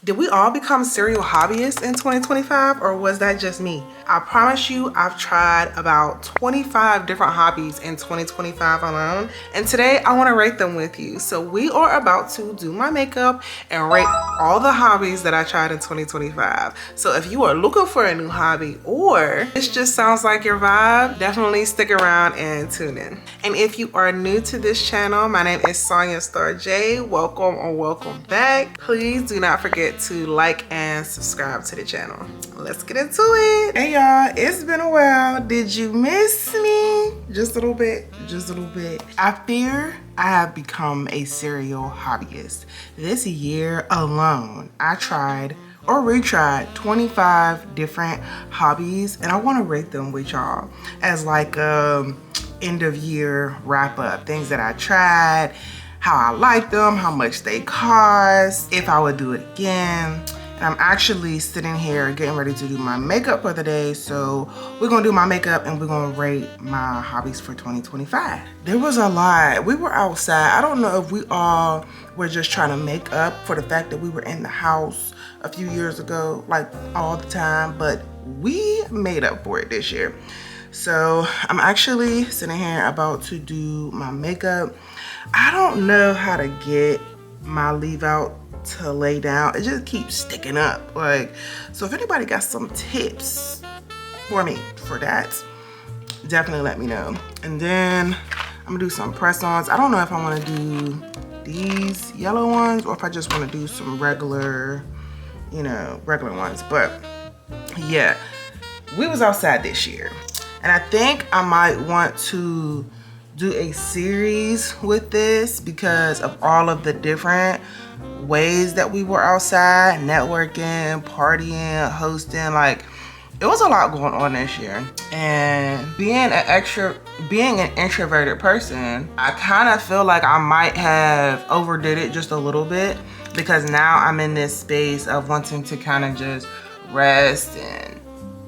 Did we all become serial hobbyists in 2025, or was that just me? I promise you, I've tried about 25 different hobbies in 2025 alone, and today I want to rate them with you. So we are about to do my makeup and rate all the hobbies that I tried in 2025. So if you are looking for a new hobby or this just sounds like your vibe, definitely stick around and tune in. And if you are new to this channel, my name is Sonia Star J. Welcome or welcome back. Please do not forget to like and subscribe to the channel. Let's get into it. Hey y'all, it's been a while. Did you miss me? Just a little bit, just a little bit. I fear I have become a serial hobbyist. This year alone, I tried or retried 25 different hobbies, and I want to rate them with y'all as like end of year wrap up. Things that I tried, how I like them, how much they cost, if I would do it again. And I'm actually sitting here getting ready to do my makeup for the day. So we're gonna do my makeup and we're gonna rate my hobbies for 2025. There was a lot. We were outside. I don't know if we all were just trying to make up for the fact that we were in the house a few years ago, like all the time, but we made up for it this year. So I'm actually sitting here about to do my makeup. I don't know how to get my leave out to lay down. It just keeps sticking up. Like, so if anybody got some tips for me for that, definitely let me know. And then I'm gonna do some press-ons. I don't know if I wanna do these yellow ones or if I just wanna do some regular, you know, regular ones. But yeah, we was outside this year. And I think I might want to do a series with this because of all of the different ways that we were outside, networking, partying, hosting. Like, it was a lot going on this year. And being an introverted person, I kind of feel like I might have overdid it just a little bit, because now I'm in this space of wanting to kind of just rest and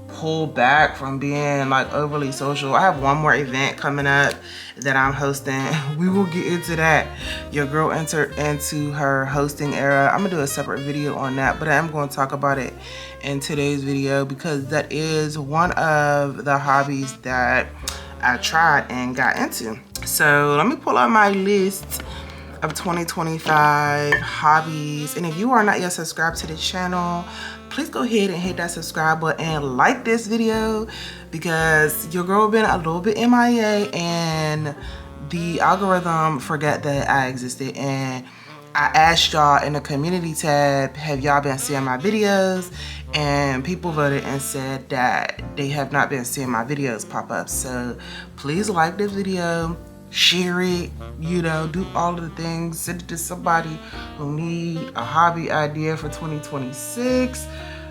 pull back from being like overly social. I have one more event coming up that I'm hosting. We will get into that. Your girl entered into her hosting era. I'm gonna do a separate video on that, but I'm going to talk about it in today's video because that is one of the hobbies that I tried and got into. So let me pull out my list of 2025 hobbies. And if you are not yet subscribed to the channel, please go ahead and hit that subscribe button and like this video, because your girl been a little bit MIA and the algorithm forgot that I existed. And I asked y'all in the community tab, have y'all been seeing my videos? And people voted and said that they have not been seeing my videos pop up. So please like this video, share it, you know, do all of the things, send it to somebody who need a hobby idea for 2026,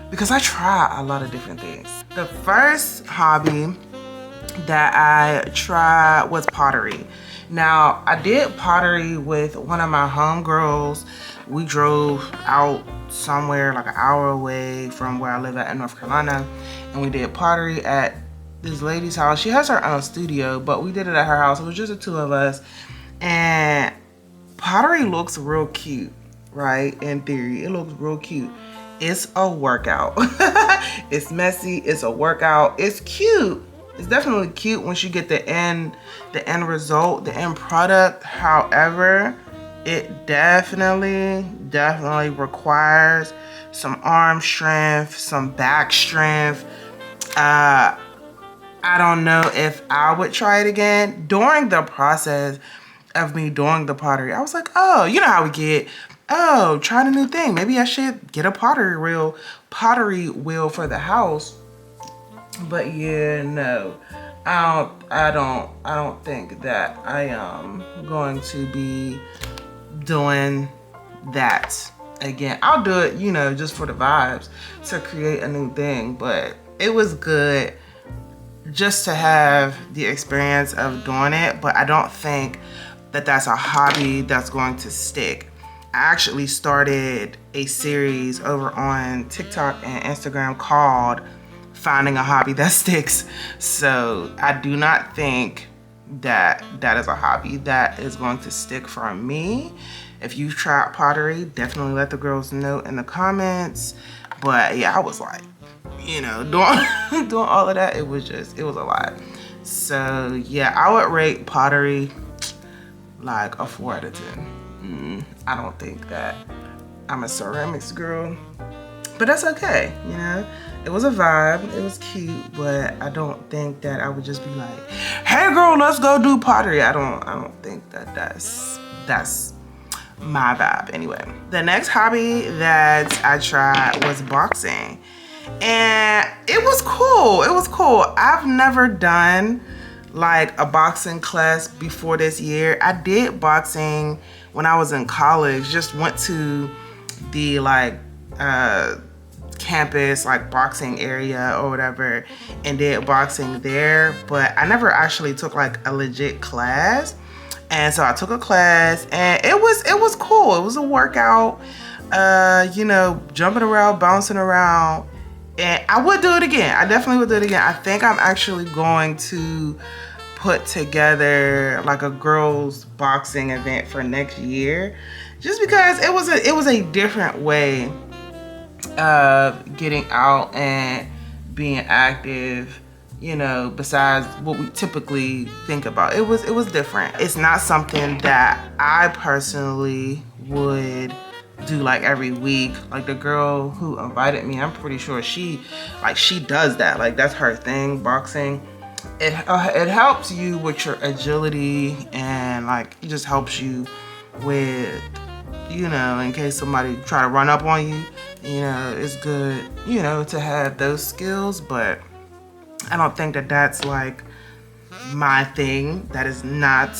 because I try a lot of different things. The first hobby that I tried was pottery. Now, I did pottery with one of my homegirls. We drove out somewhere like an hour away from where I live at in North Carolina, and we did pottery at this lady's house. She has her own studio, but we did it at her house. It was just the two of us. And pottery looks real cute, right? In theory, it looks real cute. It's a workout. It's messy, it's a workout. It's cute. It's definitely cute once you get the end result, the end product. However, it definitely requires some arm strength, some back strength. I don't know if I would try it again. During the process of me doing the pottery, I was like, oh, you know how we get, oh, trying a new thing. Maybe I should get a pottery wheel for the house. But yeah, no, I don't think that I am going to be doing that again. I'll do it, you know, just for the vibes, to create a new thing. But it was good just to have the experience of doing it, but I don't think that that's a hobby that's going to stick. I actually started a series over on TikTok and Instagram called Finding a Hobby That Sticks. So I do not think that that is a hobby that is going to stick for me. If you've tried pottery, definitely let the girls know in the comments. But yeah, I was like, you know, doing doing all of that, it was a lot. So yeah, I would rate pottery like a 4 out of 10. I don't think that I'm a ceramics girl, but that's okay, you know. It was a vibe, it was cute, but I don't think that I would just be like, hey girl, let's go do pottery. I don't think that that's my vibe. Anyway, the next hobby that I tried was boxing, and it was cool. I've never done like a boxing class before this year. I did boxing when I was in college, just went to the like campus like boxing area or whatever and did boxing there, but I never actually took like a legit class. And so I took a class, and it was cool. It was a workout, you know, jumping around, bouncing around, and I would do it again. I definitely would do it again. I think I'm actually going to put together like a girls boxing event for next year, just because it was a different way of getting out and being active, you know, besides what we typically think about. It was different. It's not something that I personally would do like every week. Like the girl who invited me, I'm pretty sure she does that. Like that's her thing, boxing. It helps you with your agility, and like it just helps you with, you know, in case somebody try to run up on you, you know, it's good, you know, to have those skills. But I don't think that that's like my thing. That is not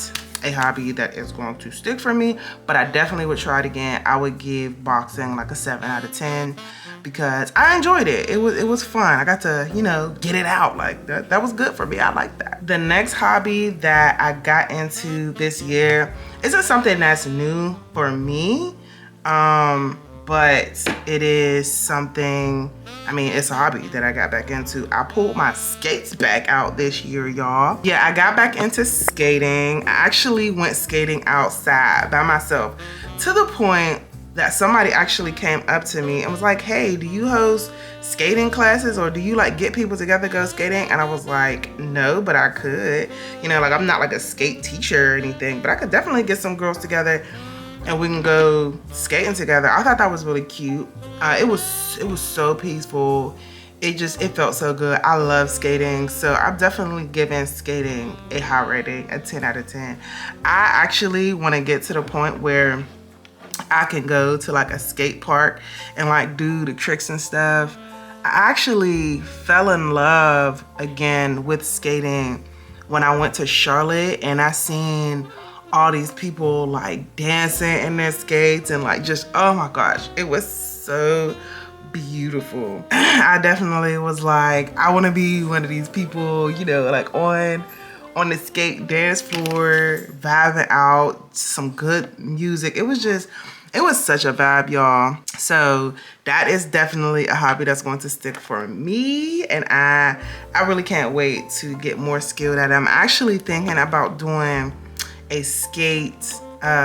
a hobby that is going to stick for me, but I definitely would try it again. I would give boxing like a 7 out of 10 because I enjoyed it. It was fun. I got to, you know, get it out. Like that was good for me. I like that. The next hobby that I got into this year isn't something that's new for me, but it is something, I mean, it's a hobby that I got back into. I pulled my skates back out this year, y'all. Yeah, I got back into skating. I actually went skating outside by myself, to the point that somebody actually came up to me and was like, hey, do you host skating classes, or do you like get people together to go skating? And I was like, no, but I could. You know, like I'm not like a skate teacher or anything, but I could definitely get some girls together and we can go skating together. I thought that was really cute. It was so peaceful. It felt so good. I love skating, so I'm definitely giving skating a high rating, a 10 out of 10. I actually want to get to the point where I can go to like a skate park and like do the tricks and stuff. I actually fell in love again with skating when I went to Charlotte, and I seen all these people like dancing in their skates and like just, oh my gosh, it was so beautiful. I definitely was like, I want to be one of these people, you know, like on the skate dance floor, vibing out, some good music. It was such a vibe, y'all. So that is definitely a hobby that's going to stick for me, and I really can't wait to get more skilled at it. I'm actually thinking about doing a skate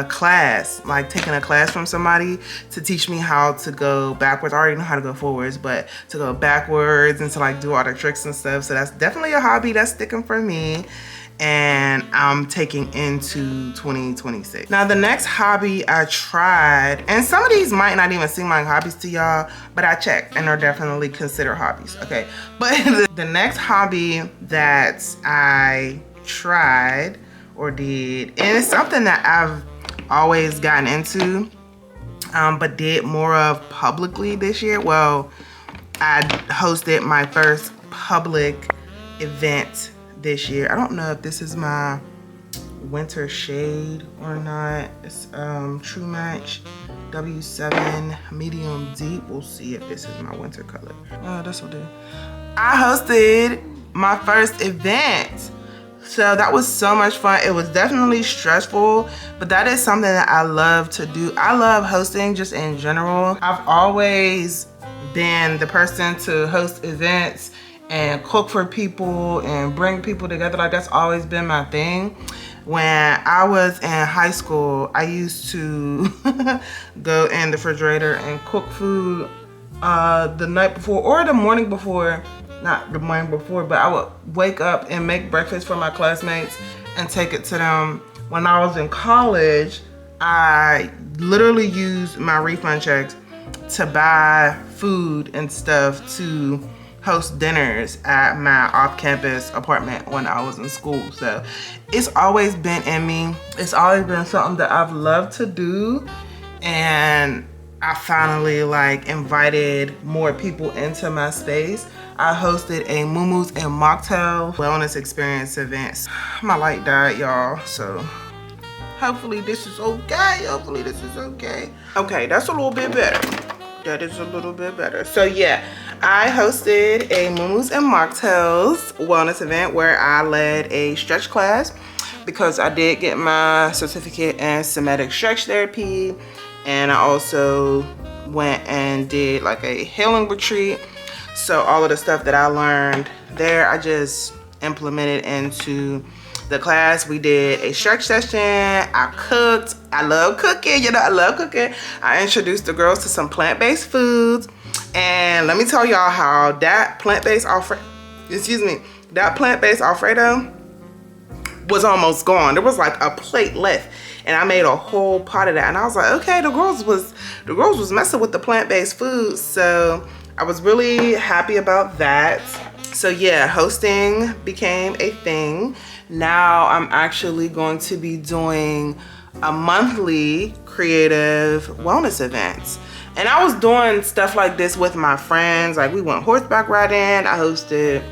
class, like taking a class from somebody to teach me how to go backwards. I already know how to go forwards, but to go backwards and to like do all the tricks and stuff. So that's definitely a hobby that's sticking for me, and I'm taking into 2026. Now the next hobby I tried, and some of these might not even seem like hobbies to y'all, but I checked and are definitely considered hobbies, okay? But the next hobby that I tried or did, and it's something that I've always gotten into, but did more of publicly this year. Well, I hosted my first public event this year. I don't know if this is my winter shade or not. It's True Match W7 medium deep. We'll see if this is my winter color. Oh, that's what it is. I hosted my first event. So that was so much fun. It was definitely stressful, but that is something that I love to do. I love hosting just in general. I've always been the person to host events and cook for people and bring people together. Like that's always been my thing. When I was in high school, I used to go in the refrigerator and cook food the night before or the morning before. Not the morning before, but I would wake up and make breakfast for my classmates and take it to them. When I was in college, I literally used my refund checks to buy food and stuff to host dinners at my off-campus apartment when I was in school. So it's always been in me. It's always been something that I've loved to do, and I finally like invited more people into my space. I hosted a Moo-Moos and Mocktail wellness experience event. My light died, y'all, so hopefully this is okay. Hopefully this is okay. Okay, that's a little bit better. That is a little bit better. So yeah, I hosted a Moo-Moos and Mocktails wellness event where I led a stretch class because I did get my certificate in somatic stretch therapy, and I also went and did like a healing retreat. So all of the stuff that I learned there, I just implemented into the class. We did a stretch session. I cooked. I love cooking. You know, I love cooking. I introduced the girls to some plant-based foods. And let me tell y'all how that plant-based Alfredo was almost gone. There was like a plate left, and I made a whole pot of that. And I was like, okay, the girls was messing with the plant-based food. So I was really happy about that. So yeah, hosting became a thing. Now I'm actually going to be doing a monthly creative wellness events. And I was doing stuff like this with my friends. Like we went horseback riding. I hosted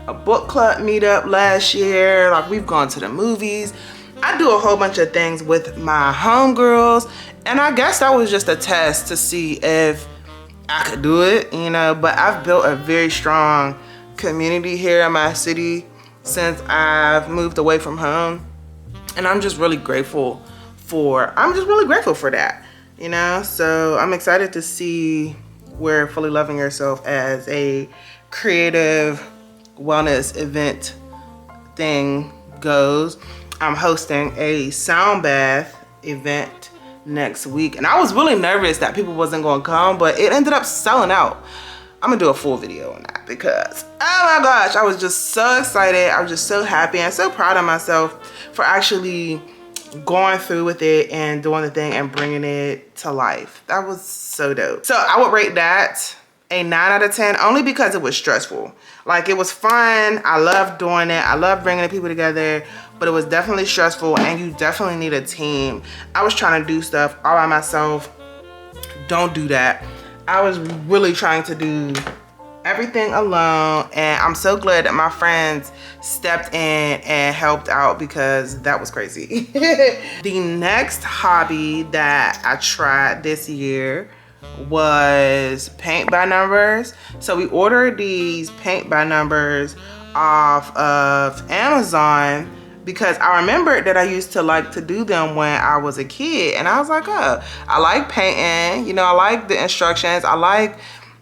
a book club meetup last year. Like we've gone to the movies. I do a whole bunch of things with my homegirls. And I guess that was just a test to see if I could do it, you know. But I've built a very strong community here in my city since I've moved away from home. And I'm just really grateful for that, you know. So I'm excited to see where Fully Loving Yourself as a creative wellness event thing goes. I'm hosting a sound bath event next week, and I was really nervous that people wasn't gonna come, but it ended up selling out. I'm gonna do a full video on that because, oh my gosh, I was just so excited. I was just so happy and so proud of myself for actually going through with it and doing the thing and bringing it to life. That was so dope. So I would rate that a 9 out of 10 only because it was stressful. Like it was fun. I loved doing it. I loved bringing the people together, but it was definitely stressful, and you definitely need a team. I was trying to do stuff all by myself. Don't do that. I was really trying to do everything alone, and I'm so glad that my friends stepped in and helped out because that was crazy. The next hobby that I tried this year was paint by numbers. So we ordered these paint by numbers off of Amazon because I remembered that I used to like to do them when I was a kid, and I was like, oh, I like painting, you know, I like the instructions, I like,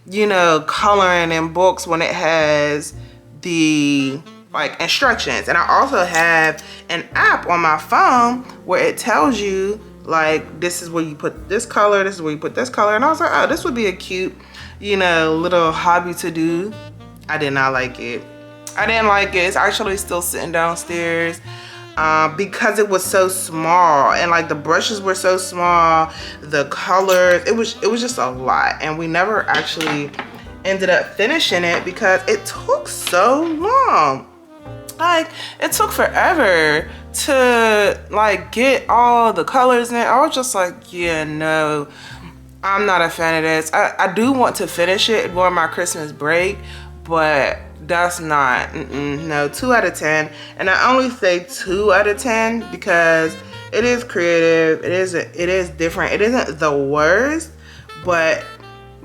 you know, coloring in books when it has the like instructions. And I also have an app on my phone where it tells you like, this is where you put this color, this is where you put this color. And I was like, oh, this would be a cute, you know, little hobby to do. I did not like it. I didn't like it. It's actually still sitting downstairs because it was so small, and like the brushes were so small, the colors, it was just a lot, and we never actually ended up finishing it because it took so long. Like it took forever to like get all the colors in. I was just like, yeah, no, I'm not a fan of this. I do want to finish it during my Christmas break, but that's not, no, 2 out of 10. And I only say 2 out of 10 because it is creative. It is different. It isn't the worst, but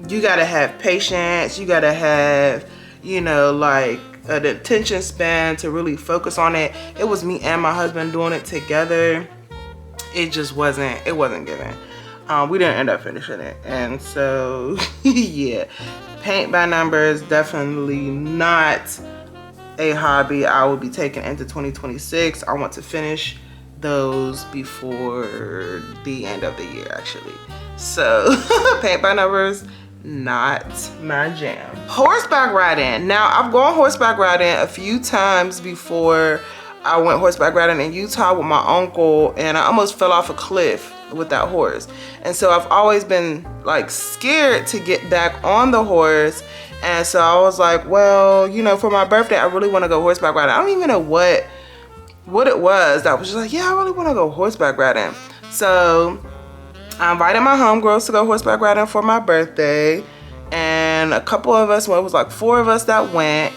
you gotta have patience. You gotta have, you know, like an attention span to really focus on it. It was me and my husband doing it together. It just wasn't giving. We didn't end up finishing it. And so, yeah. Paint by numbers, definitely not a hobby I will be taking into 2026. I want to finish those before the end of the year actually. So paint by numbers, not my jam. Horseback riding. Now I've gone horseback riding a few times before. I went horseback riding in Utah with my uncle and I almost fell off a cliff with that horse. And so I've always been like scared to get back on the horse. And so I was like, well, you know, for my birthday, I really want to go horseback riding. I don't even know what it was that was just like, yeah, I really want to go horseback riding. So I invited my homegirls to go horseback riding for my birthday. And a couple of us, well, it was like 4 of us that went.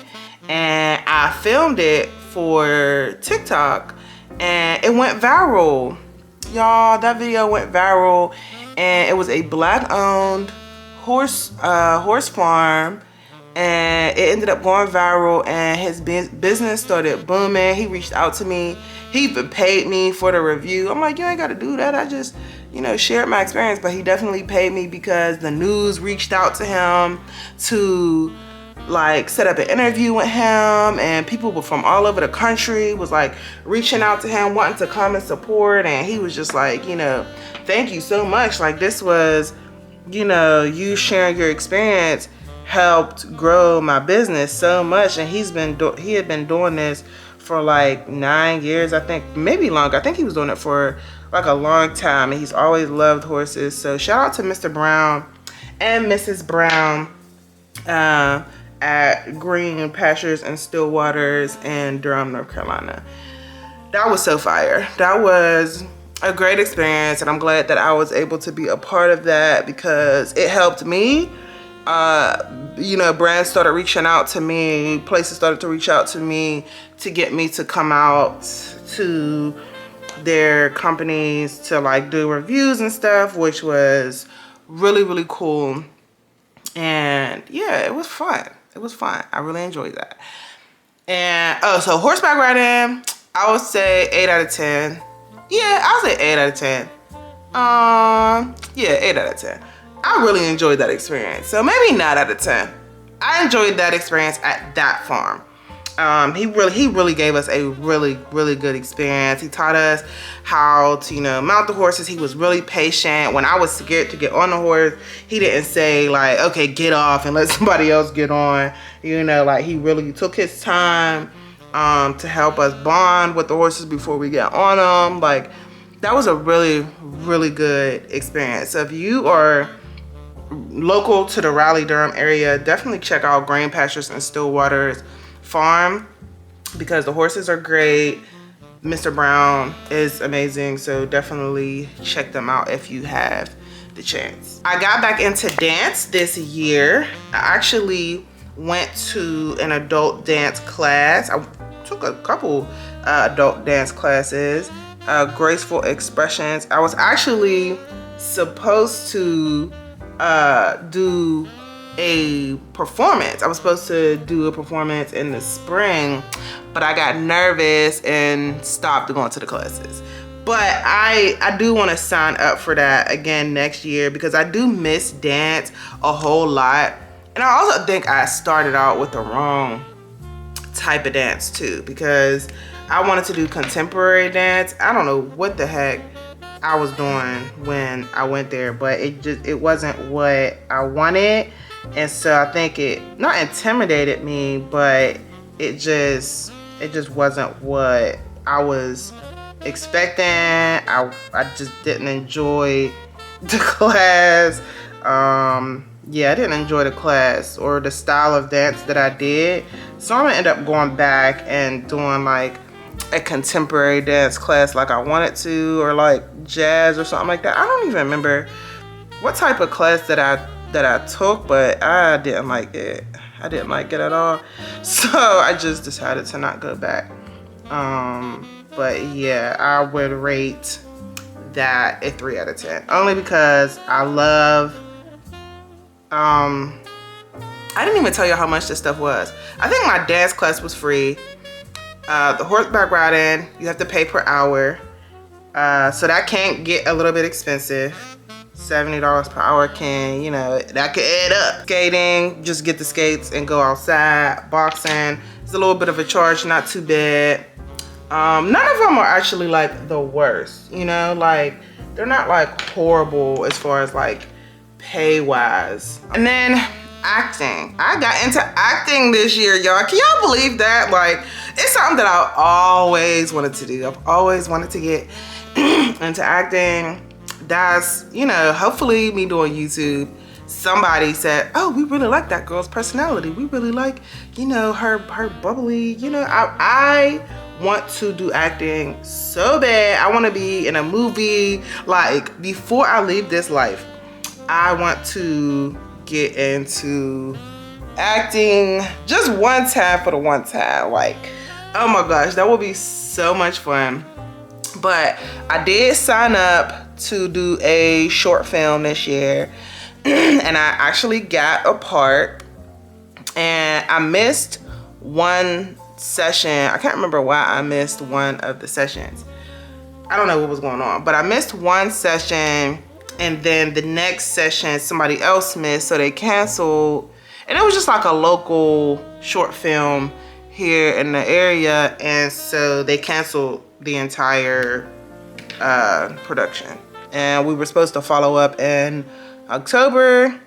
And I filmed it for TikTok and it went viral. Y'all, that video went viral and it was a black owned horse farm and it ended up going viral and his business started booming. He reached out to me. He even paid me for the review. I'm like, you ain't got to do that. I just, you know, shared my experience, but he definitely paid me because the news reached out to him to like set up an interview with him and people from all over the country was like reaching out to him wanting to come and support, and he was just like, you know, thank you so much. Like this was, you know, you sharing your experience helped grow my business so much. And he had been doing this for like 9 years, I think, maybe longer. I think he was doing it for like a long time and he's always loved horses. So shout out to Mr. Brown and Mrs. Brown at Green Pastures and Still Waters in Durham, North Carolina. That was so fire. That was a great experience and I'm glad that I was able to be a part of that because it helped me. You know, brands started reaching out to me, places started to reach out to me to get me to come out to their companies to like do reviews and stuff, which was really, really cool. And yeah, it was fun. It was fun. I really enjoyed that. And oh, so horseback riding, I would say 8 out of 10. Yeah, I'll say 8 out of 10. Yeah, 8 out of 10. I really enjoyed that experience. So maybe 9 out of 10. I enjoyed that experience at that farm. He really gave us a really good experience. He taught us how to, you know, mount the horses. He was really patient. When I was scared to get on the horse, he didn't say like, okay, get off and let somebody else get on. You know, like he really took his time to help us bond with the horses before we get on them. Like that was a really good experience. So if you are local to the Raleigh-Durham area, definitely check out Green Pastures and Still Waters farm because the horses are great. Mr. Brown is amazing, so definitely check them out if you have the chance. I got back into dance this year. I actually went to an adult dance class. I took a couple adult dance classes, graceful expressions. I was actually supposed to do a performance. I was supposed to do a performance in the spring, but I got nervous and stopped going to the classes. But I do want to sign up for that again next year because I do miss dance a whole lot. And I also think I started out with the wrong type of dance too, because I wanted to do contemporary dance. I don't know what the heck I was doing when I went there, but it wasn't what I wanted. And so I think it not intimidated me, but it just wasn't what I was expecting. I just didn't enjoy the class. Yeah, I didn't enjoy the class or the style of dance that I did. So I'm gonna end up going back and doing like a contemporary dance class like I wanted to, or like jazz or something like that. I don't even remember what type of class that I took, but I didn't like it. I didn't like it at all. So I just decided to not go back. But yeah, I would rate that a 3 out of 10. Only because I love, I didn't even tell you how much this stuff was. I think my dance class was free. The horseback riding, you have to pay per hour. So that can get a little bit expensive. $70 per hour can, you know, that could add up. Skating, just get the skates and go outside. Boxing, it's a little bit of a charge, not too bad. None of them are actually like the worst, you know, like they're not like horrible as far as like pay wise. And then acting. I got into acting this year, y'all. Can y'all believe that? Like, it's something that I always wanted to do. I've always wanted to get into acting. That's, you know, hopefully me doing YouTube, somebody said, oh, we really like that girl's personality. We really like, you know, her bubbly, you know, I want to do acting so bad. I want to be in a movie. Like, before I leave this life, I want to get into acting just one time for the one time. Like, oh my gosh, that would be so much fun. But I did sign up to do a short film this year, and I actually got a part, and I missed one session. I can't remember why I missed one of the sessions. I don't know what was going on, but I missed one session, and then the next session somebody else missed, so they canceled. And it was just like a local short film here in the area, and so they canceled the entire production. And we were supposed to follow up in October.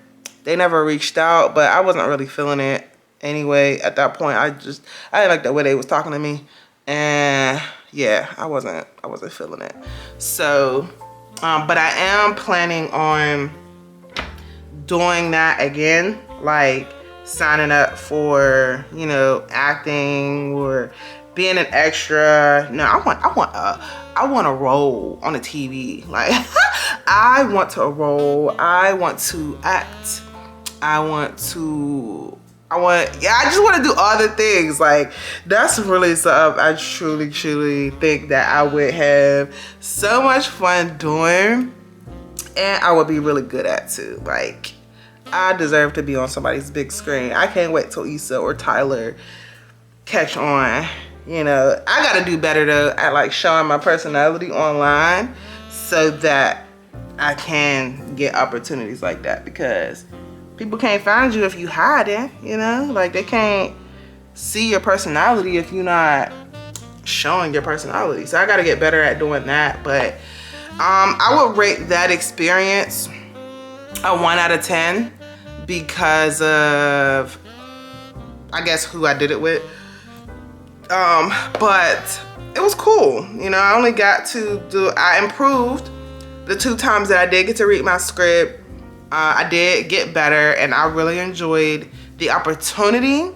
They never reached out, but I wasn't really feeling it anyway. At that point, I didn't like the way they was talking to me, and yeah, I wasn't feeling it. So but I am planning on doing that again, like signing up for, you know, acting or being an extra. No, I want a role on the TV. Like, I want to roll. I want to act. I just want to do all the things. Like, that's really something I truly think that I would have so much fun doing, and I would be really good at too. Like, I deserve to be on somebody's big screen. I can't wait till Issa or Tyler catch on. You know, I gotta do better though at like showing my personality online so that I can get opportunities like that, because people can't find you if you hiding, you know? Like, they can't see your personality if you're not showing your personality. So I gotta get better at doing that. But I would rate that experience a 1 out of 10 because of, I guess, who I did it with. But it was cool. You know, I only got to I improved the 2 times that I did get to read my script. I did get better, and I really enjoyed the opportunity.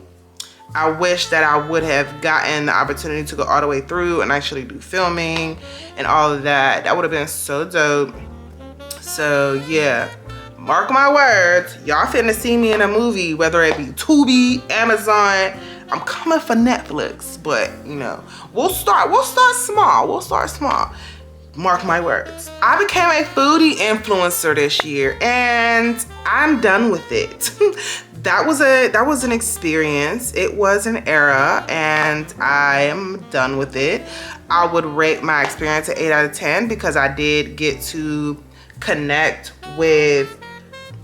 I wish that I would have gotten the opportunity to go all the way through and actually do filming and all of that. That would have been so dope. So yeah, mark my words, y'all finna see me in a movie, whether it be Tubi, Amazon. I'm coming for Netflix, but you know, we'll start small. Mark my words. I became a foodie influencer this year, and I'm done with it. That was an experience. It was an era, and I am done with it. I would rate my experience an 8 out of 10 because I did get to connect with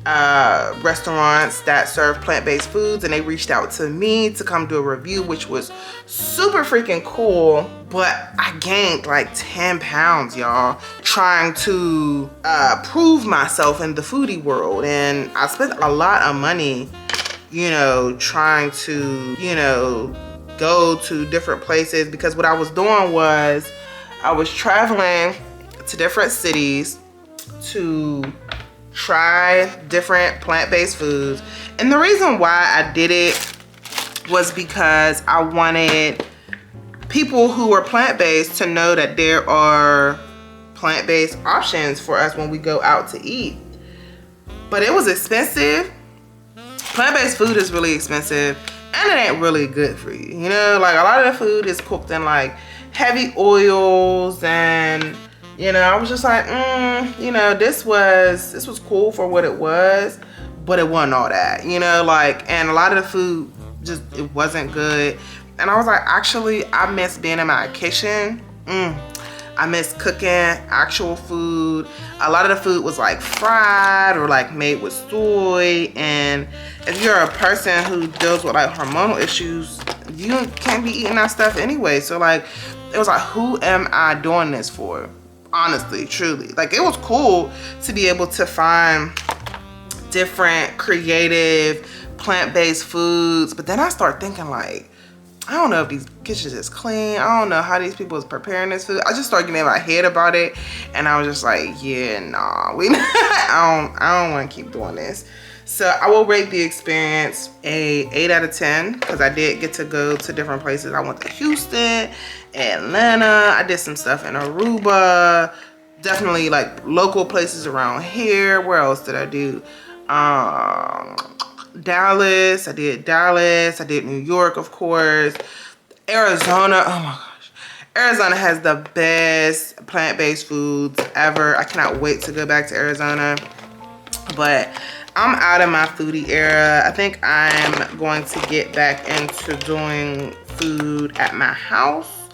restaurants that serve plant-based foods, and they reached out to me to come do a review, which was super freaking cool. But I gained like 10 pounds, y'all, trying to prove myself in the foodie world. And I spent a lot of money, you know, trying to, you know, go to different places, because what I was doing was I was traveling to different cities to try different plant-based foods. And the reason why I did it was because I wanted people who are plant-based to know that there are plant-based options for us when we go out to eat. But it was expensive. Plant-based food is really expensive, and it ain't really good for you. You know, like, a lot of the food is cooked in like heavy oils, and you know, I was just like, you know, this was cool for what it was, but it wasn't all that, you know, like, and a lot of the food just, it wasn't good. And I was like, actually, I miss being in my kitchen. I miss cooking actual food. A lot of the food was like fried or like made with soy. And if you're a person who deals with like hormonal issues you can't be eating that stuff anyway. So like, it was like, who am I doing this for? Honestly, truly. Like, it was cool to be able to find different creative plant-based foods, but then I start thinking like, I don't know if these kitchens is clean. I don't know how these people is preparing this food. I just started getting in my head about it, and I was just like, yeah, nah, I don't want to keep doing this. So I will rate the experience a 8 out of 10 because I did get to go to different places. I went to Houston, Atlanta. I did some stuff in Aruba. Definitely like local places around here. Where else did I do? Dallas. I did Dallas. I did New York, of course. Arizona. Oh my gosh. Arizona has the best plant-based foods ever. I cannot wait to go back to Arizona. But I'm out of my foodie era. I think I'm going to get back into doing food at my house,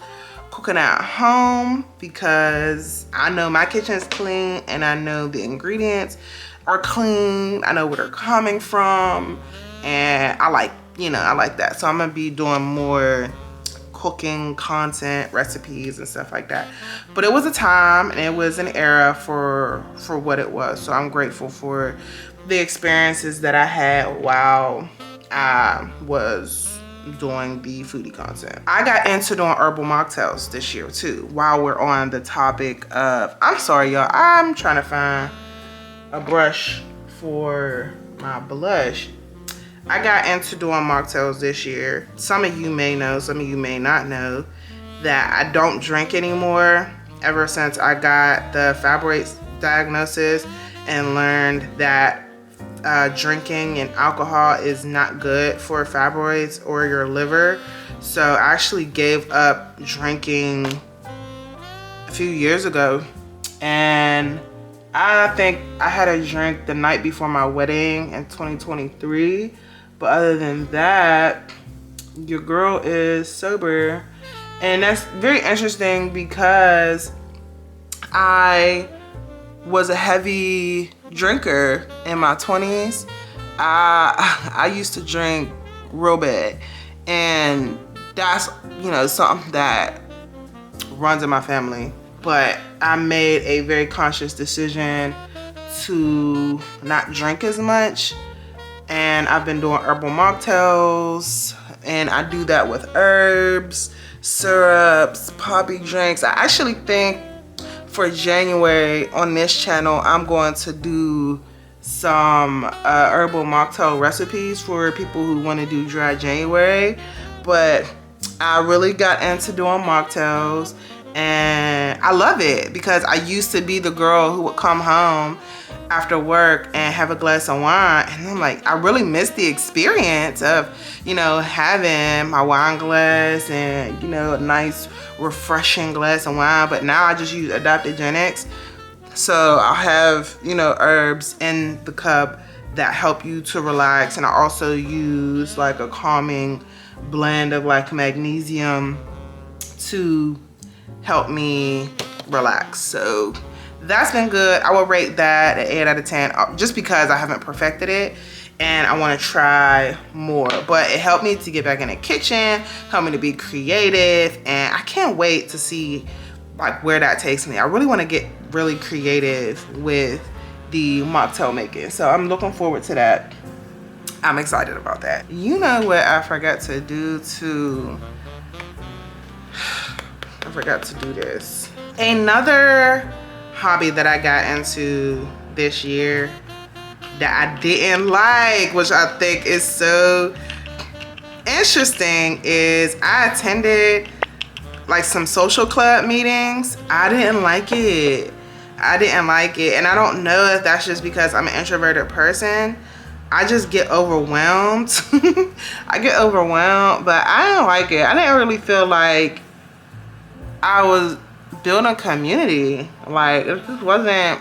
cooking at home, because I know my kitchen's clean and I know the ingredients are clean. I know where they're coming from, and I like, I like that. So I'm gonna be doing more cooking content, recipes and stuff like that. But it was a time and it was an era for what it was. So I'm grateful for the experiences that I had while I was doing the foodie content. I got into doing herbal mocktails this year too, while we're on the topic of, I'm sorry y'all, I'm trying to find a brush for my blush. I got into doing mocktails this year. Some of you may know, some of you may not know, that I don't drink anymore ever since I got the fibroids diagnosis and learned that drinking and alcohol is not good for fibroids or your liver. So I actually gave up drinking a few years ago, and I think I had a drink the night before my wedding in 2023. But other than that, your girl is sober. And that's very interesting because I was a heavy drinker in my 20s. I used to drink real bad. And that's, something that runs in my family. But I made a very conscious decision to not drink as much. And I've been doing herbal mocktails, and I do that with herbs, syrups, poppy drinks. I actually think for January on this channel, I'm going to do some herbal mocktail recipes for people who want to do dry January. But I really got into doing mocktails, and I love it because I used to be the girl who would come home after work and have a glass of wine, and I'm like, I really miss the experience of, having my wine glass and, a nice refreshing glass of wine. But now I just use adaptogenics. So I'll have, herbs in the cup that help you to relax. And I also use like a calming blend of like magnesium to help me relax. So that's been good. I will rate that an 8 out of 10 just because I haven't perfected it and I want to try more. But it helped me to get back in the kitchen, helped me to be creative, and I can't wait to see like where that takes me. I really want to get really creative with the mocktail making. So I'm looking forward to that. I'm excited about that. You know what I forgot to do too? I forgot to do this. Another hobby that I got into this year that I didn't like, which I think is so interesting, is I attended like some social club meetings. I didn't like it. And I don't know if that's just because I'm an introverted person. I just get overwhelmed. I get overwhelmed, but I didn't like it. I didn't really feel like I was building a community. Like it just wasn't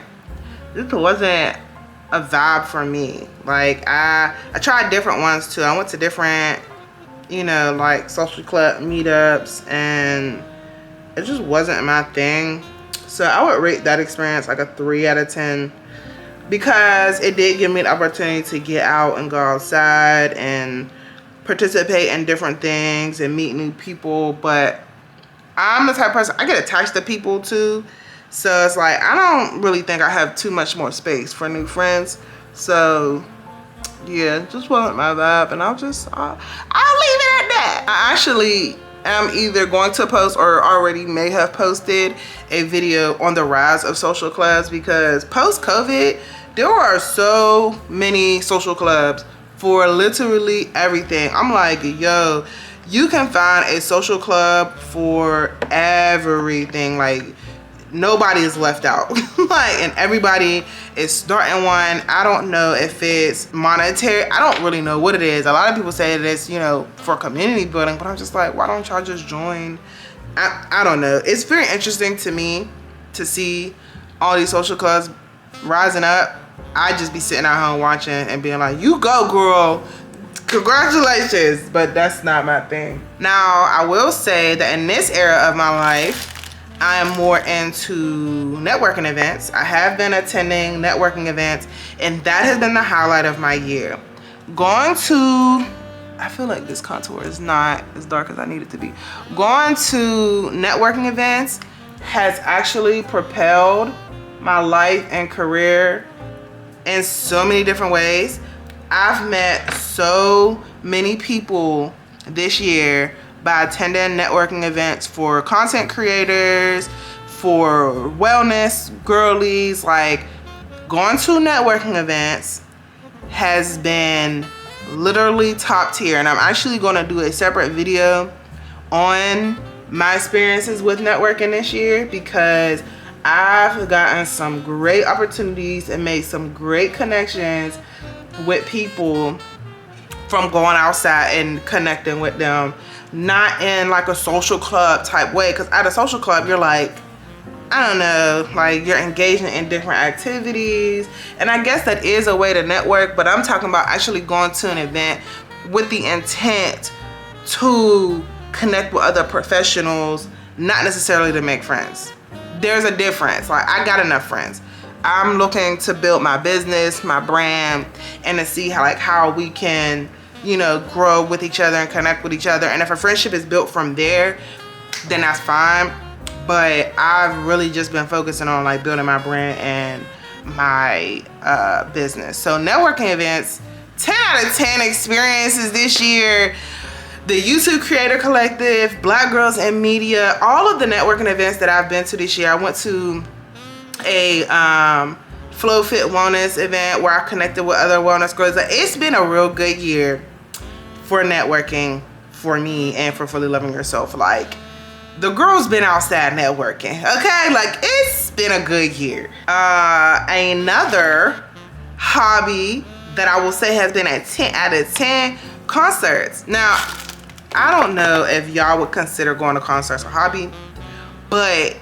a vibe for me. Like I tried different ones too. I went to different, like social club meetups, and it just wasn't my thing. So I would rate that experience like a 3 out of 10 because it did give me an opportunity to get out and go outside and participate in different things and meet new people, but I'm the type of person, I get attached to people too. So it's like, I don't really think I have too much more space for new friends. So yeah, just wasn't my vibe, and I'll leave it at that. I actually am either going to post or already may have posted a video on the rise of social clubs, because post-COVID, there are so many social clubs for literally everything. I'm like, yo, you can find a social club for everything. Like, nobody is left out. Like, and everybody is starting one. I don't know if it's monetary. I don't really know what it is. A lot of people say it's, you know, for community building, but I'm just like, why don't y'all just join? I don't know. It's very interesting to me to see all these social clubs rising up. I just be sitting at home watching and being like, you go, girl. Congratulations. But that's not my thing. Now, I will say that in this era of my life, I am more into networking events. I have been attending networking events, and that has been the highlight of my year. Going to, I feel like this contour is not as dark as I need it to be. Going to networking events has actually propelled my life and career in so many different ways. I've met so many people this year by attending networking events for content creators, for wellness girlies. Like, going to networking events has been literally top tier, and I'm actually going to do a separate video on my experiences with networking this year, because I've gotten some great opportunities and made some great connections with people from going outside and connecting with them. Not in like a social club type way, because at a social club you're like, I don't know, like you're engaging in different activities, and I guess that is a way to network, but I'm talking about actually going to an event with the intent to connect with other professionals, not necessarily to make friends. There's a difference. Like, I got enough friends. I'm looking to build my business, my brand, and to see how we can, you know, grow with each other and connect with each other. And if a friendship is built from there, then that's fine. But I've really just been focusing on like building my brand and my business. So networking events, 10 out of 10 experiences this year. The YouTube Creator Collective, Black Girls in Media, all of the networking events that I've been to this year. I went to a Flow Fit Wellness event where I connected with other wellness girls. Like, it's been a real good year for networking for me and for Fully Loving Yourself. Like, the girls been outside networking, okay? Like, it's been a good year. Another hobby that I will say has been a 10 out of 10, concerts. Now, I don't know if y'all would consider going to concerts a hobby, but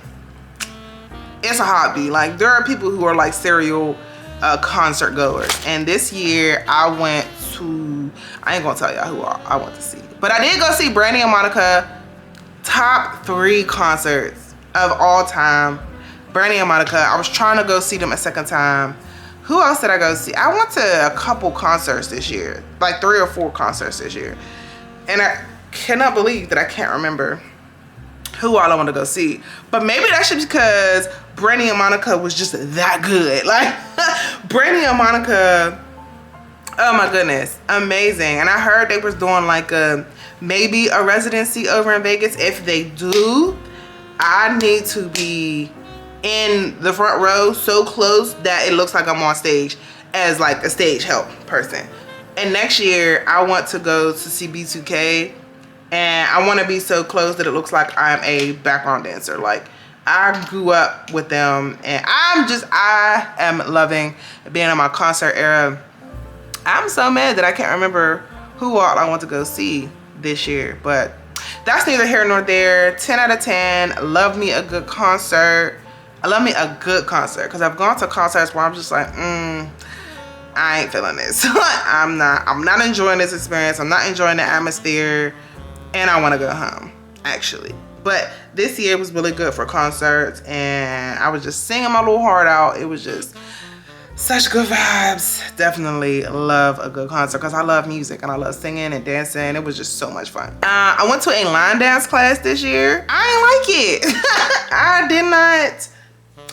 it's a hobby. Like, there are people who are like serial concert goers, and this year I went to, I ain't gonna tell y'all who I went to see, but I did go see Brandy and Monica. Top 3 concerts of all time. Brandy and Monica. I was trying to go see them a second time. Who else did I go see? I went to a couple concerts this year, like 3 or 4 concerts this year, and I cannot believe that I can't remember who all I want to go see. But maybe that's just because Brandy and Monica was just that good. Like, Brandy and Monica, oh my goodness, amazing. And I heard they was doing like maybe a residency over in Vegas. If they do, I need to be in the front row so close that it looks like I'm on stage as like a stage help person. And next year I want to go to see B2K, and I want to be so close that it looks like I'm a background dancer. Like, I grew up with them, and I am loving being in my concert era. I'm so mad that I can't remember who all I want to go see this year, but that's neither here nor there. 10 out of 10. Love me a good concert. I love me a good concert, because I've gone to concerts where I'm just like, I ain't feeling this. I'm not enjoying this experience. I'm not enjoying the atmosphere, and I want to go home, actually. But this year was really good for concerts, and I was just singing my little heart out. It was just Such good vibes. Definitely love a good concert because I love music and I love singing and dancing. It was just so much fun. I went to a line dance class this year. I didn't like it.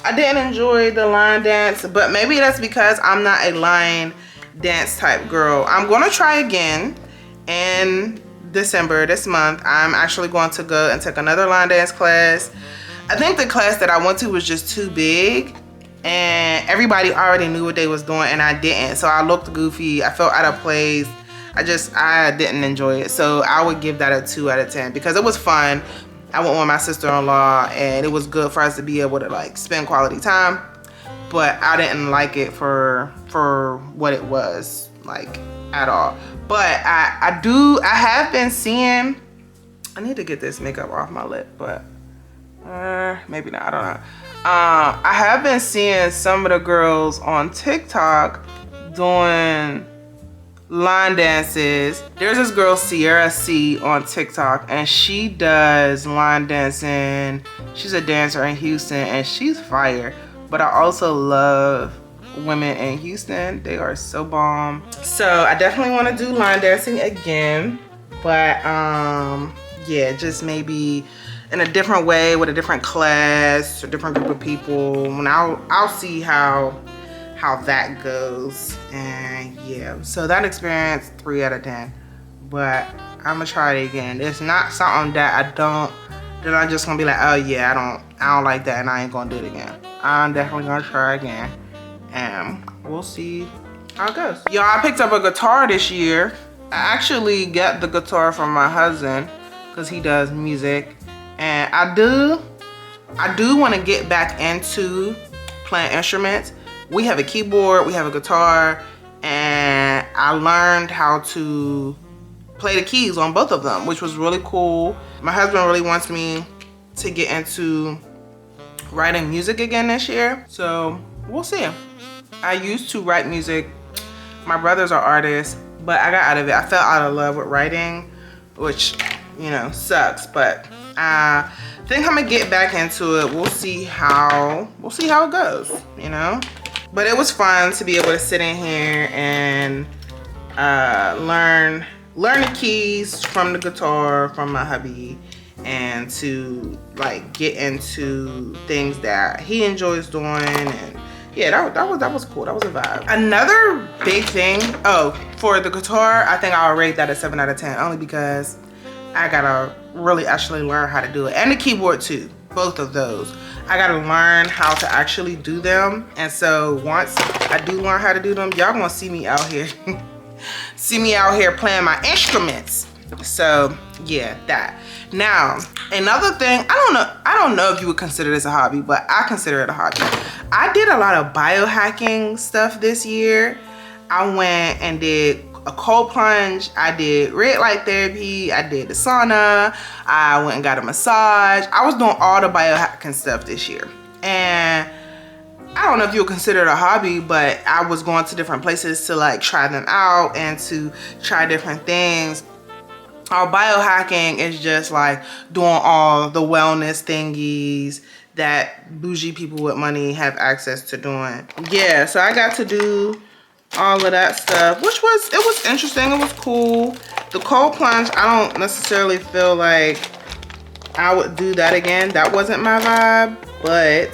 I didn't enjoy the line dance, but maybe that's because I'm not a line dance type girl. I'm gonna try again in December, this month. I'm actually going to go and take another line dance class. I think the class that I went to was just too big and everybody already knew what they was doing and I didn't. So I looked goofy, I felt out of place. I didn't enjoy it. So I would give that a 2 out of 10 because it was fun. I went with my sister-in-law and it was good for us to be able to like spend quality time, but I didn't like it for what it was like at all. But I have been seeing, I need to get this makeup off my lip, but maybe not, I don't know. I have been seeing some of the girls on TikTok doing line dances. There's this girl, Sierra C, on TikTok, and she does line dancing. She's a dancer in Houston, and she's fire. But I also love women in Houston. They are so bomb. So I definitely want to do line dancing again. But yeah, just maybe in a different way with a different class, a different group of people. And I'll see how that goes. And yeah, so that experience, 3 out of 10. But I'm gonna try it again. It's not something that I'm just gonna be like, oh yeah, I don't like that and I ain't gonna do it again. I'm definitely gonna try again and we'll see how it goes. Y'all, I picked up a guitar this year. I actually got the guitar from my husband because he does music, and I do want to get back into playing instruments. We have a keyboard, we have a guitar, and I learned how to play the keys on both of them, which was really cool. My husband really wants me to get into writing music again this year, so we'll see. I used to write music. My brothers are artists, but I got out of it. I fell out of love with writing, which, you know, sucks, but I think I'm gonna get back into it. We'll see how it goes, you know? But it was fun to be able to sit in here and learn the keys from the guitar from my hubby, and to like get into things that he enjoys doing. And yeah, that was cool. That was a vibe. Another big thing, for the guitar, I think I'll rate that a 7 out of 10, only because I gotta really actually learn how to do it. And the keyboard too, both of those. I gotta learn how to actually do them. And so once I do learn how to do them, y'all gonna see me out here. See me out here playing my instruments. So yeah, that. Now, another thing, I don't know if you would consider this a hobby, but I consider it a hobby. I did a lot of biohacking stuff this year. I went and did a cold plunge, I did red light therapy, I did the sauna, I went and got a massage. I was doing all the biohacking stuff this year. And I don't know if you would consider it a hobby, but I was going to different places to like try them out and to try different things. Our biohacking is just like doing all the wellness thingies that bougie people with money have access to doing. Yeah, so I got to do all of that stuff, which was interesting. It was cool. The cold plunge, I don't necessarily feel like I would do that again. That wasn't my vibe, but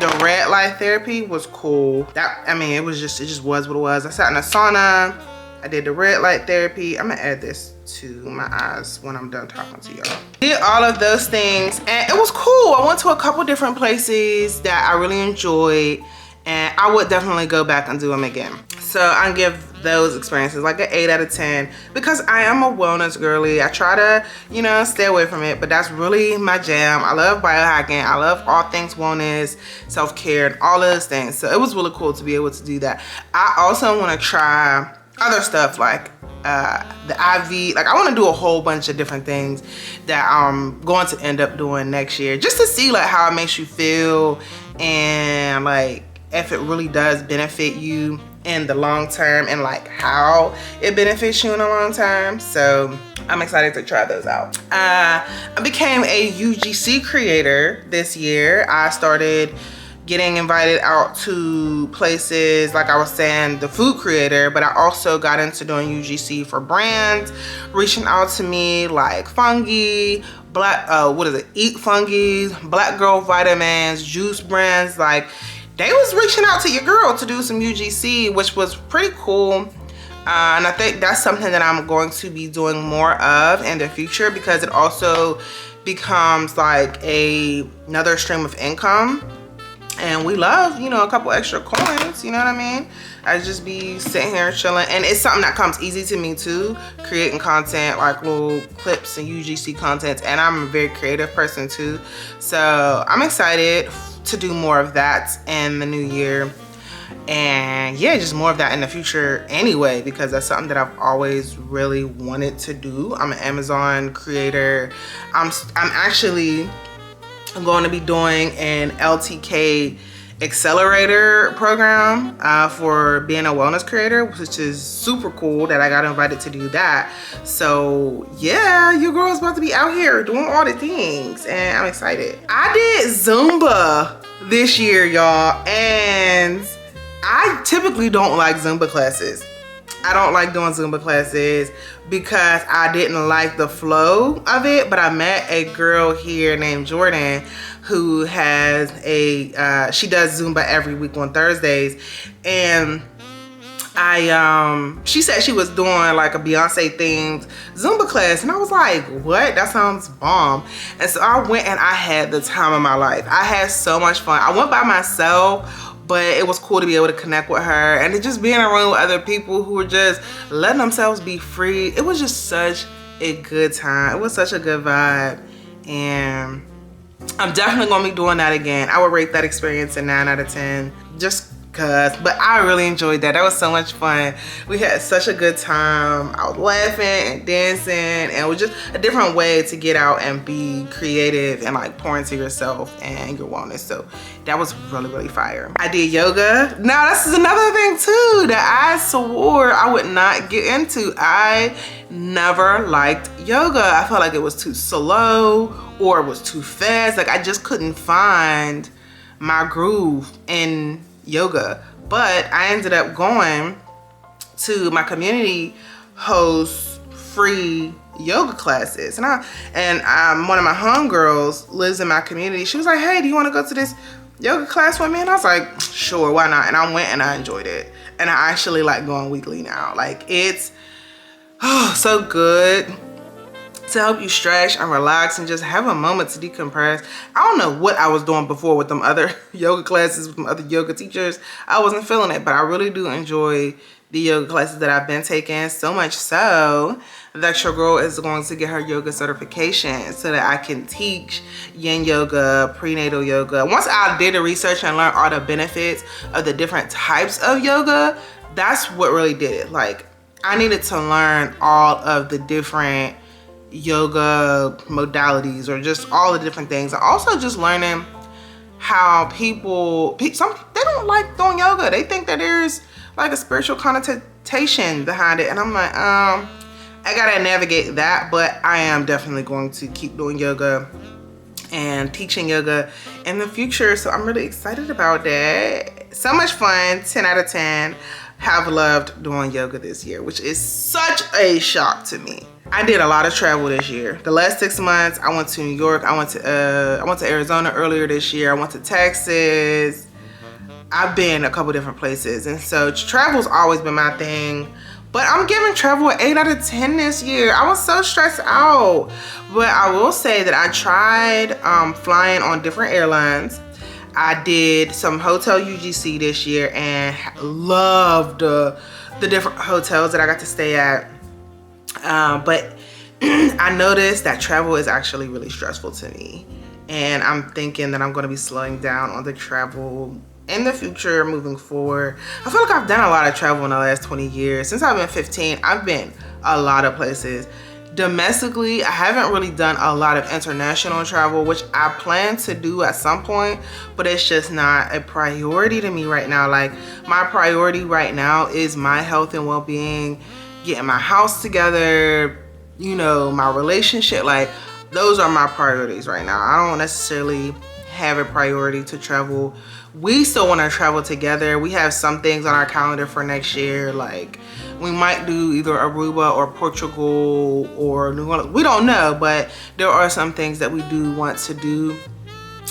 the red light therapy was cool. It just was what it was. I sat in a sauna. I did the red light therapy. I'm gonna add this to my eyes when I'm done talking to y'all. Did all of those things and it was cool. I went to a couple different places that I really enjoyed, and I would definitely go back and do them again. So I give those experiences like an 8 out of 10 because I am a wellness girly. I try to, you know, stay away from it, but that's really my jam. I love biohacking. I love all things wellness, self-care, and all those things. So it was really cool to be able to do that. I also want to try other stuff like the IV. Like I want to do a whole bunch of different things that I'm going to end up doing next year, just to see like how it makes you feel and like if it really does benefit you in the long term and like how it benefits you in the long term. So I'm excited to try those out. I became a UGC creator this year. I started getting invited out to places, like I was saying, the food creator, but I also got into doing UGC for brands, reaching out to me like Fungi, Eat Fungi, Black Girl Vitamins, juice brands. Like, they was reaching out to your girl to do some UGC, which was pretty cool. And I think that's something that I'm going to be doing more of in the future, because it also becomes like another stream of income. And we love, you know, a couple extra coins, you know what I mean? I just be sitting here chilling, and it's something that comes easy to me too, creating content, like little clips and UGC content, and I'm a very creative person too. So I'm excited to do more of that in the new year. And yeah, just more of that in the future anyway, because that's something that I've always really wanted to do. I'm an Amazon creator. I'm actually going to be doing an LTK accelerator program for being a wellness creator, which is super cool that I got invited to do that. So yeah, your girl's about to be out here doing all the things, and I'm excited. I did Zumba this year, y'all, and I typically don't like Zumba classes. I don't like doing Zumba classes because I didn't like the flow of it, but I met a girl here named Jordan who has she does Zumba every week on Thursdays, and she said she was doing like a Beyonce themed Zumba class, and I was like, what? That sounds bomb. And so I went, and I had the time of my life. I had so much fun. I went by myself, but it was cool to be able to connect with her and to just be in a room with other people who were just letting themselves be free. It was just such a good time. It was such a good vibe, and I'm definitely gonna be doing that again. I would rate that experience a 9 out of 10, just cause, but I really enjoyed that. That was so much fun. We had such a good time. I was laughing and dancing, and it was just a different way to get out and be creative and like pour into yourself and your wellness. So that was really, really fire. I did yoga. Now this is another thing too that I swore I would not get into. I never liked yoga. I felt like it was too slow or it was too fast. Like, I just couldn't find my groove in yoga. But I ended up going to my community host free yoga classes, and one of my homegirls lives in my community. She was like, hey, do you want to go to this yoga class with me? And I was like, sure, why not? And I went, and I enjoyed it, and I actually like going weekly now. Like, it's so good to help you stretch and relax and just have a moment to decompress. I don't know what I was doing before with them other yoga classes, with them other yoga teachers. I wasn't feeling it, but I really do enjoy the yoga classes that I've been taking, so much so that your girl is going to get her yoga certification so that I can teach yin yoga, prenatal yoga. Once I did the research and learned all the benefits of the different types of yoga, that's what really did it. Like, I needed to learn all of the different yoga modalities, or just all the different things. And also just learning how some they don't like doing yoga. They think that there's like a spiritual connotation behind it, and I'm like, I gotta navigate that. But I am definitely going to keep doing yoga and teaching yoga in the future, so I'm really excited about that. So much fun. 10 out of 10. Have loved doing yoga this year, which is such a shock to me. I did a lot of travel this year. The last 6 months, I went to New York. I went to Arizona earlier this year. I went to Texas. I've been a couple different places, and so travel's always been my thing. But I'm giving travel an 8 out of 10 this year. I was so stressed out, but I will say that I tried flying on different airlines. I did some hotel UGC this year and loved the different hotels that I got to stay at. But I noticed that travel is actually really stressful to me, and I'm thinking that I'm going to be slowing down on the travel in the future moving forward. I feel like I've done a lot of travel in the last 20 years. Since I've been 15, I've been a lot of places. Domestically, I haven't really done a lot of international travel, which I plan to do at some point, but it's just not a priority to me right now. Like, my priority right now is my health and well-being, getting my house together, you know, my relationship. Like, those are my priorities right now. I don't necessarily have a priority to travel. We still want to travel together. We have some things on our calendar for next year, like we might do either Aruba or Portugal or New Orleans. We don't know, but there are some things that we do want to do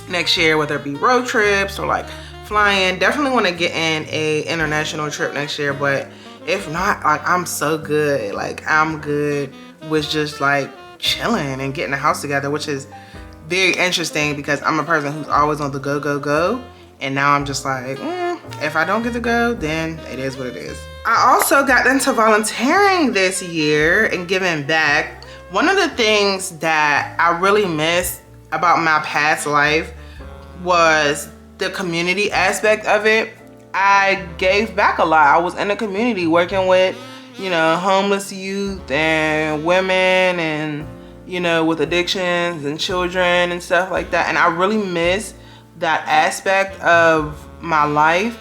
next year, whether it be road trips or like flying. Definitely want to get in a international trip next year, but if not, like I'm so good. Like I'm good with just like chilling and getting the house together, which is very interesting because I'm a person who's always on the go, go, go. And now I'm just like, if I don't get to go, then it is what it is. I also got into volunteering this year and giving back. One of the things that I really missed about my past life was the community aspect of it. I gave back a lot. I was in the community working with, you know, homeless youth and women and, you know, with addictions and children and stuff like that. And I really miss that aspect of my life.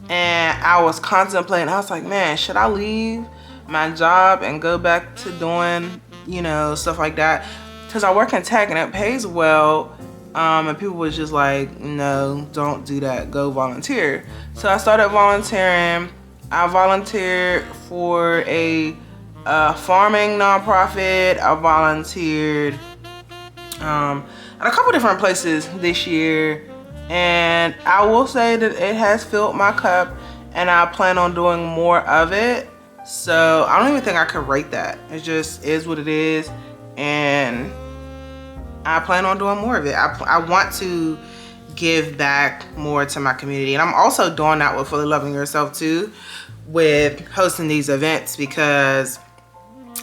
And I was contemplating, I was like, man, should I leave my job and go back to doing, you know, stuff like that? Because I work in tech and it pays well. And people was just like, no, don't do that, go volunteer. So I started volunteering. I volunteered for a farming nonprofit. I volunteered at a couple different places this year. And I will say that it has filled my cup and I plan on doing more of it. So I don't even think I could rate that. It just is what it is. And I plan on doing more of it. I want to give back more to my community. And I'm also doing that with Fully Loving Yourself too, with hosting these events, because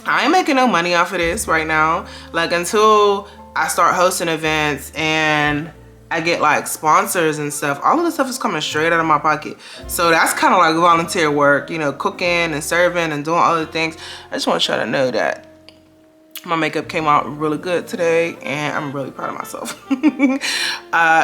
I ain't making no money off of this right now. Like until I start hosting events and I get like sponsors and stuff, all of this stuff is coming straight out of my pocket. So that's kind of like volunteer work, you know, cooking and serving and doing all the things. I just want you to know that my makeup came out really good today and I'm really proud of myself.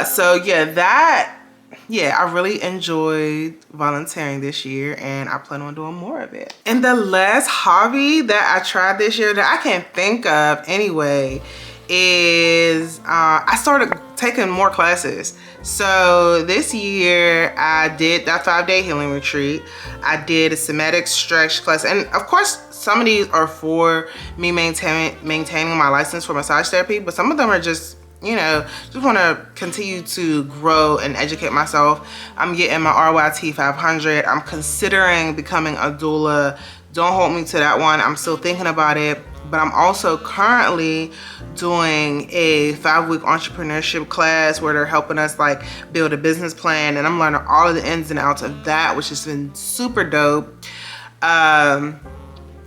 So yeah, I really enjoyed volunteering this year and I plan on doing more of it. And the last hobby that I tried this year that I can think of anyway is I started taking more classes. So this year I did that 5-day healing retreat. I did a somatic stretch class, and of course some of these are for me maintaining my license for massage therapy, but some of them are just, you know, just want to continue to grow and educate myself. I'm getting my RYT 500. I'm considering becoming a doula. Don't hold me to that one. I'm still thinking about it. But I'm also currently doing a 5-week entrepreneurship class where they're helping us like build a business plan, and I'm learning all of the ins and outs of that, which has been super dope.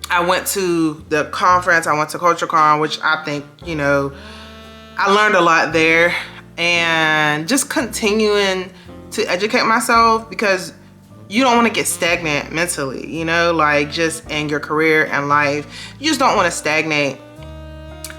I went to the conference, I went to CultureCon, which I think, you know, I learned a lot there, and just continuing to educate myself, because you don't want to get stagnant mentally, you know, like just in your career and life. You just don't want to stagnate.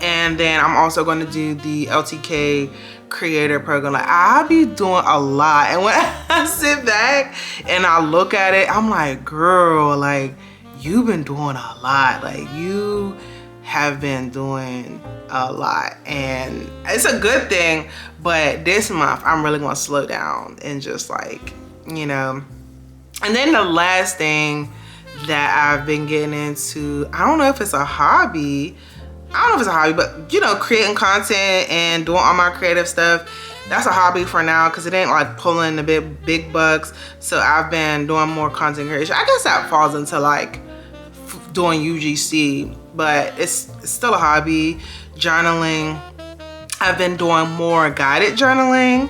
And then I'm also going to do the LTK creator program. Like I'll be doing a lot. And when I sit back and I look at it, I'm like, girl, like you've been doing a lot. Like you have been doing a lot. And it's a good thing. But this month, I'm really going to slow down and just like, you know. And then the last thing that I've been getting into, I don't know if it's a hobby. I don't know if it's a hobby, but you know, creating content and doing all my creative stuff, that's a hobby for now because it ain't like pulling the big bucks. So I've been doing more content creation. I guess that falls into like doing UGC, but it's still a hobby. Journaling. I've been doing more guided journaling.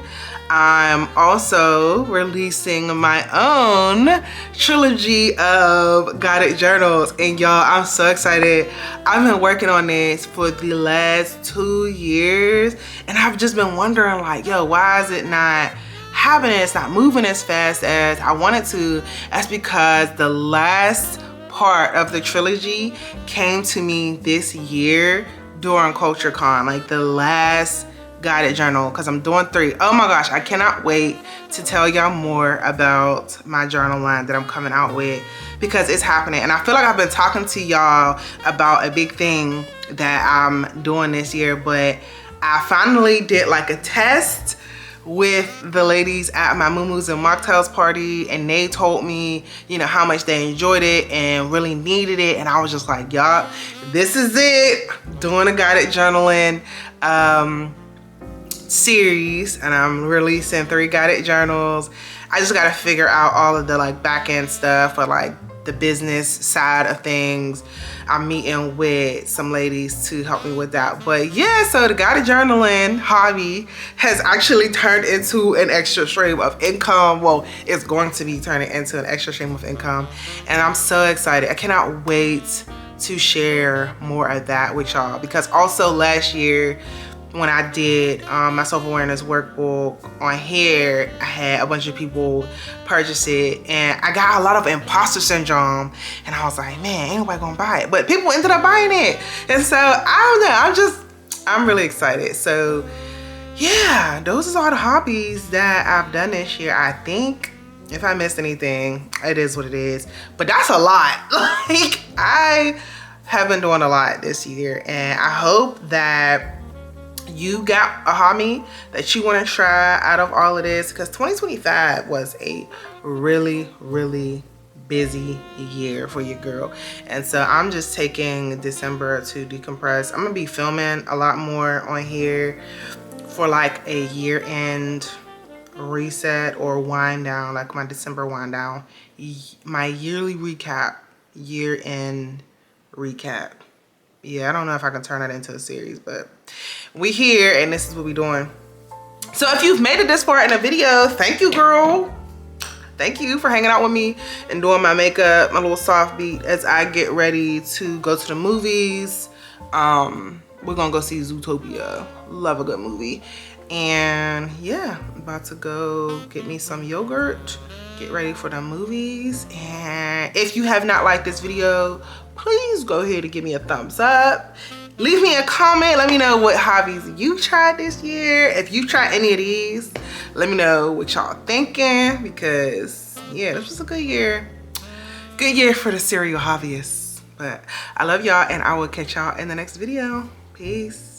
I'm also releasing my own trilogy of guided journals, and y'all, I'm so excited. I've been working on this for the last 2 years, and I've just been wondering like, yo, why is it not happening? It's not moving as fast as I want it to. That's because the last part of the trilogy came to me this year during CultureCon, like the last guided journal, because I'm doing 3. Oh my gosh, I cannot wait to tell y'all more about my journal line that I'm coming out with, because it's happening. And I feel like I've been talking to y'all about a big thing that I'm doing this year, but I finally did like a test with the ladies at my Moo-Moos and Mocktails party, and they told me, you know, how much they enjoyed it and really needed it. And I was just like, y'all, this is it. Doing a guided journaling series, and I'm releasing 3 guided journals. I just gotta figure out all of the like back end stuff for like the business side of things. I'm meeting with some ladies to help me with that. But yeah, so the guided journaling hobby has actually turned into an extra stream of income. Well, it's going to be turning into an extra stream of income, and I'm so excited. I cannot wait to share more of that with y'all, because also last year when I did my self-awareness workbook on hair, I had a bunch of people purchase it, and I got a lot of imposter syndrome, and I was like, man, ain't nobody gonna buy it, but people ended up buying it. And so I don't know, I'm really excited. So yeah, those are all the hobbies that I've done this year. I think if I missed anything, it is what it is, but that's a lot. Like, I have been doing a lot this year, and I hope that you got a hobby that you want to try out of all of this, because 2025 was a really, really busy year for your girl. And so I'm just taking December to decompress. I'm gonna be filming a lot more on here for like a year-end reset or wind down, like my December wind down, my yearly recap, year-end recap. Yeah, I don't know if I can turn that into a series, but we here and this is what we doing. So if you've made it this far in a video, thank you, girl. Thank you for hanging out with me and doing my makeup, my little soft beat as I get ready to go to the movies. We're gonna go see Zootopia. Love a good movie. And yeah, I'm about to go get me some yogurt, get ready for the movies. And if you have not liked this video, please go ahead and give me a thumbs up. Leave me a comment. Let me know what hobbies you tried this year. If you tried any of these, let me know what y'all thinking, because yeah, this was a good year. Good year for the serial hobbyists. But I love y'all, and I will catch y'all in the next video. Peace.